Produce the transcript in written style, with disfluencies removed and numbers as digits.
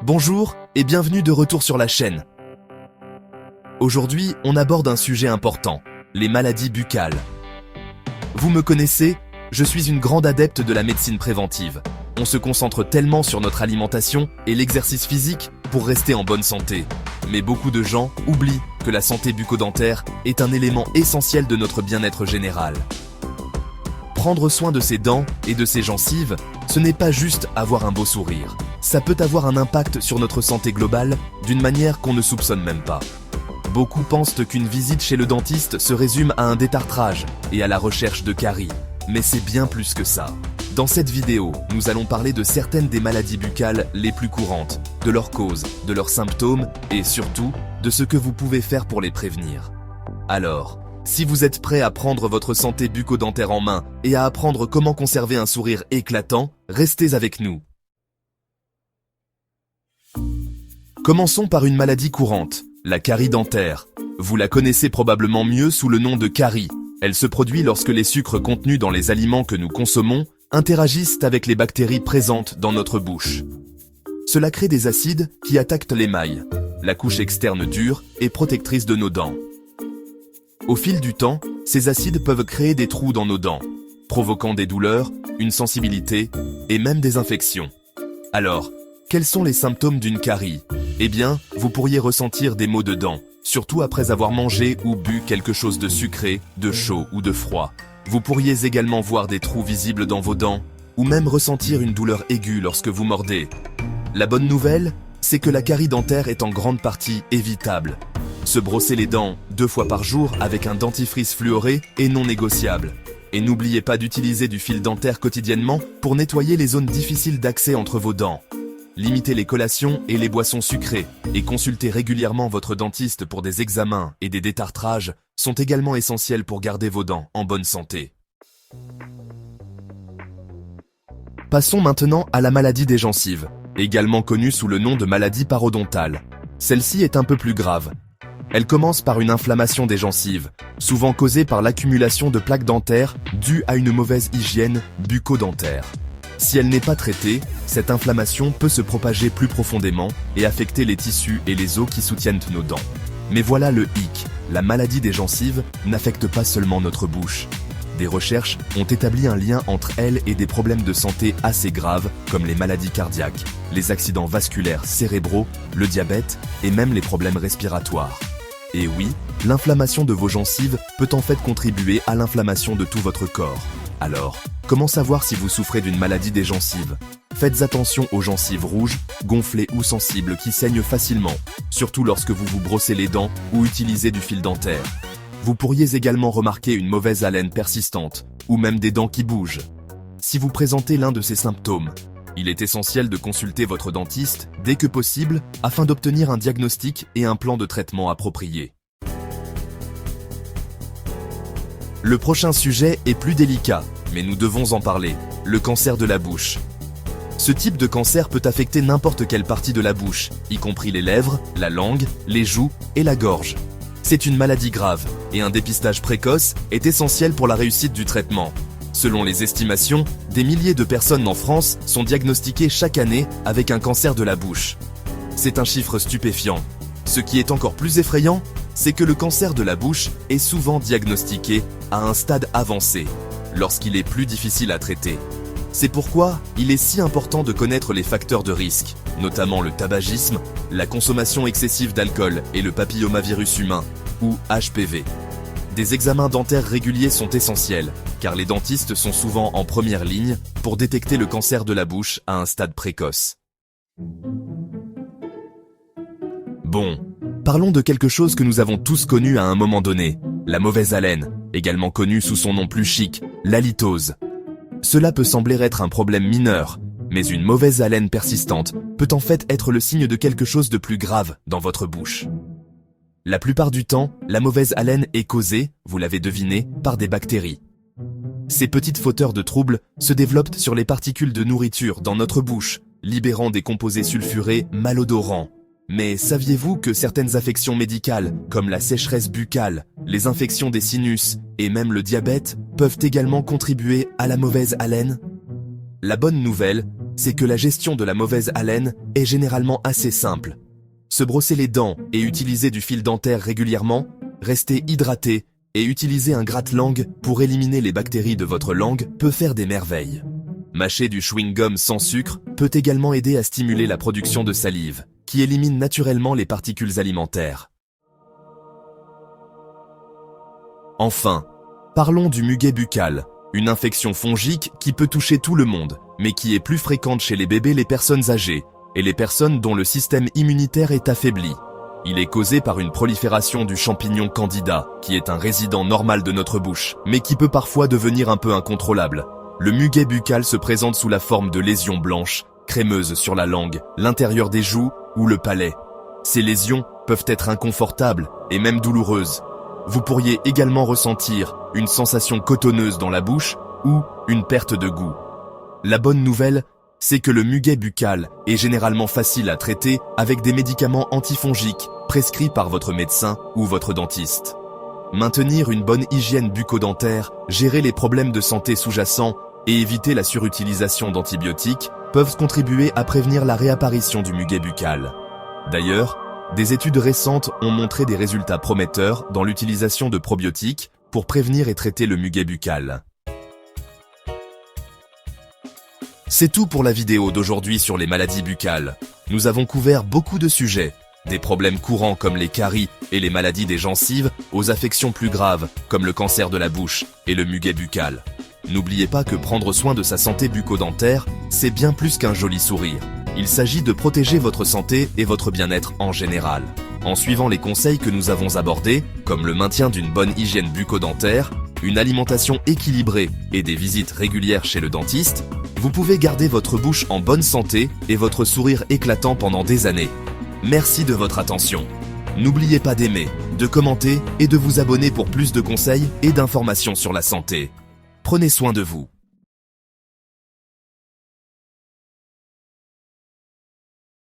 Bonjour et bienvenue de retour sur la chaîne. Aujourd'hui, on aborde un sujet important, les maladies buccales. Vous me connaissez, je suis une grande adepte de la médecine préventive. On se concentre tellement sur notre alimentation et l'exercice physique pour rester en bonne santé. Mais beaucoup de gens oublient que la santé bucco-dentaire est un élément essentiel de notre bien-être général. Prendre soin de ses dents et de ses gencives, ce n'est pas juste avoir un beau sourire. Ça peut avoir un impact sur notre santé globale d'une manière qu'on ne soupçonne même pas. Beaucoup pensent qu'une visite chez le dentiste se résume à un détartrage et à la recherche de caries. Mais c'est bien plus que ça. Dans cette vidéo, nous allons parler de certaines des maladies buccales les plus courantes, de leurs causes, de leurs symptômes et surtout, de ce que vous pouvez faire pour les prévenir. Alors, si vous êtes prêt à prendre votre santé bucco-dentaire en main et à apprendre comment conserver un sourire éclatant, restez avec nous. Commençons par une maladie courante, la carie dentaire. Vous la connaissez probablement mieux sous le nom de carie. Elle se produit lorsque les sucres contenus dans les aliments que nous consommons interagissent avec les bactéries présentes dans notre bouche. Cela crée des acides qui attaquent l'émail, la couche externe dure et protectrice de nos dents. Au fil du temps, ces acides peuvent créer des trous dans nos dents, provoquant des douleurs, une sensibilité et même des infections. Alors, quels sont les symptômes d'une carie ? Eh bien, vous pourriez ressentir des maux de dents, surtout après avoir mangé ou bu quelque chose de sucré, de chaud ou de froid. Vous pourriez également voir des trous visibles dans vos dents, ou même ressentir une douleur aiguë lorsque vous mordez. La bonne nouvelle, c'est que la carie dentaire est en grande partie évitable. Se brosser les dents 2 fois par jour avec un dentifrice fluoré est non négociable. Et n'oubliez pas d'utiliser du fil dentaire quotidiennement pour nettoyer les zones difficiles d'accès entre vos dents. Limitez les collations et les boissons sucrées et consultez régulièrement votre dentiste pour des examens et des détartrages sont également essentiels pour garder vos dents en bonne santé. Passons maintenant à la maladie des gencives, également connue sous le nom de maladie parodontale. Celle-ci est un peu plus grave. Elle commence par une inflammation des gencives, souvent causée par l'accumulation de plaques dentaires due à une mauvaise hygiène bucco-dentaire. Si elle n'est pas traitée, cette inflammation peut se propager plus profondément et affecter les tissus et les os qui soutiennent nos dents. Mais voilà le hic, la maladie des gencives n'affecte pas seulement notre bouche. Des recherches ont établi un lien entre elle et des problèmes de santé assez graves comme les maladies cardiaques, les accidents vasculaires cérébraux, le diabète et même les problèmes respiratoires. Et oui, l'inflammation de vos gencives peut en fait contribuer à l'inflammation de tout votre corps. Alors, comment savoir si vous souffrez d'une maladie des gencives ? Faites attention aux gencives rouges, gonflées ou sensibles qui saignent facilement, surtout lorsque vous vous brossez les dents ou utilisez du fil dentaire. Vous pourriez également remarquer une mauvaise haleine persistante, ou même des dents qui bougent. Si vous présentez l'un de ces symptômes, il est essentiel de consulter votre dentiste dès que possible afin d'obtenir un diagnostic et un plan de traitement approprié. Le prochain sujet est plus délicat, mais nous devons en parler, le cancer de la bouche. Ce type de cancer peut affecter n'importe quelle partie de la bouche, y compris les lèvres, la langue, les joues et la gorge. C'est une maladie grave, et un dépistage précoce est essentiel pour la réussite du traitement. Selon les estimations, des milliers de personnes en France sont diagnostiquées chaque année avec un cancer de la bouche. C'est un chiffre stupéfiant. Ce qui est encore plus effrayant, c'est que le cancer de la bouche est souvent diagnostiqué à un stade avancé, lorsqu'il est plus difficile à traiter. C'est pourquoi il est si important de connaître les facteurs de risque, notamment le tabagisme, la consommation excessive d'alcool et le papillomavirus humain, ou HPV. Des examens dentaires réguliers sont essentiels, car les dentistes sont souvent en première ligne pour détecter le cancer de la bouche à un stade précoce. Bon, parlons de quelque chose que nous avons tous connu à un moment donné, la mauvaise haleine, également connue sous son nom plus chic, l'halitose. Cela peut sembler être un problème mineur, mais une mauvaise haleine persistante peut en fait être le signe de quelque chose de plus grave dans votre bouche. La plupart du temps, la mauvaise haleine est causée, vous l'avez deviné, par des bactéries. Ces petites fauteurs de troubles se développent sur les particules de nourriture dans notre bouche, libérant des composés sulfurés malodorants. Mais saviez-vous que certaines affections médicales, comme la sécheresse buccale, les infections des sinus et même le diabète, peuvent également contribuer à la mauvaise haleine ? La bonne nouvelle, c'est que la gestion de la mauvaise haleine est généralement assez simple. Se brosser les dents et utiliser du fil dentaire régulièrement, rester hydraté et utiliser un gratte-langue pour éliminer les bactéries de votre langue peut faire des merveilles. Mâcher du chewing-gum sans sucre peut également aider à stimuler la production de salive, qui élimine naturellement les particules alimentaires. Enfin, parlons du muguet buccal, une infection fongique qui peut toucher tout le monde, mais qui est plus fréquente chez les bébés, les personnes âgées et les personnes dont le système immunitaire est affaibli. Il est causé par une prolifération du champignon Candida, qui est un résident normal de notre bouche, mais qui peut parfois devenir un peu incontrôlable. Le muguet buccal se présente sous la forme de lésions blanches, crémeuses sur la langue, l'intérieur des joues ou le palais. Ces lésions peuvent être inconfortables et même douloureuses. Vous pourriez également ressentir une sensation cotonneuse dans la bouche ou une perte de goût. La bonne nouvelle, c'est que le muguet buccal est généralement facile à traiter avec des médicaments antifongiques prescrits par votre médecin ou votre dentiste. Maintenir une bonne hygiène bucco-dentaire, gérer les problèmes de santé sous-jacents et éviter la surutilisation d'antibiotiques peuvent contribuer à prévenir la réapparition du muguet buccal. D'ailleurs, des études récentes ont montré des résultats prometteurs dans l'utilisation de probiotiques pour prévenir et traiter le muguet buccal. C'est tout pour la vidéo d'aujourd'hui sur les maladies buccales. Nous avons couvert beaucoup de sujets, des problèmes courants comme les caries et les maladies des gencives, aux affections plus graves comme le cancer de la bouche et le muguet buccal. N'oubliez pas que prendre soin de sa santé bucco-dentaire, c'est bien plus qu'un joli sourire. Il s'agit de protéger votre santé et votre bien-être en général. En suivant les conseils que nous avons abordés, comme le maintien d'une bonne hygiène bucco-dentaire, une alimentation équilibrée et des visites régulières chez le dentiste, vous pouvez garder votre bouche en bonne santé et votre sourire éclatant pendant des années. Merci de votre attention. N'oubliez pas d'aimer, de commenter et de vous abonner pour plus de conseils et d'informations sur la santé. Prenez soin de vous.